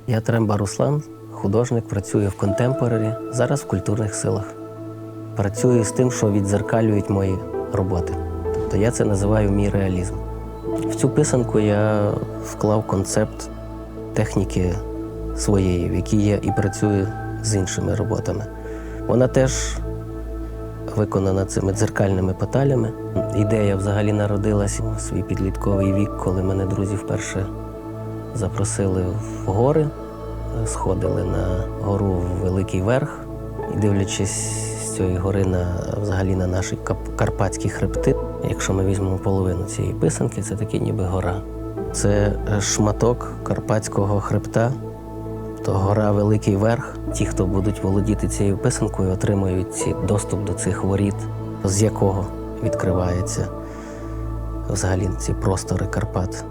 Я Тремба Руслан, художник, працюю в контемпорарі, зараз в культурних силах. Працюю з тим, що віддзеркалюють мої роботи. Тобто я це називаю мій реалізм. В цю писанку я вклав концепт техніки своєї, в якій я і працюю з іншими роботами. Вона теж виконана цими дзеркальними петалями. Ідея взагалі народилась у свій підлітковий вік, коли мене друзі вперше запросили в гори, сходили на гору в Великий Верх. І дивлячись з цієї гори взагалі на наші карпатські хребти, якщо ми візьмемо половину цієї писанки, це таки ніби гора. Це шматок карпатського хребта, то гора Великий Верх. Ті, хто будуть володіти цією писанкою, отримують доступ до цих воріт, з якого відкриваються взагалі ці простори Карпат.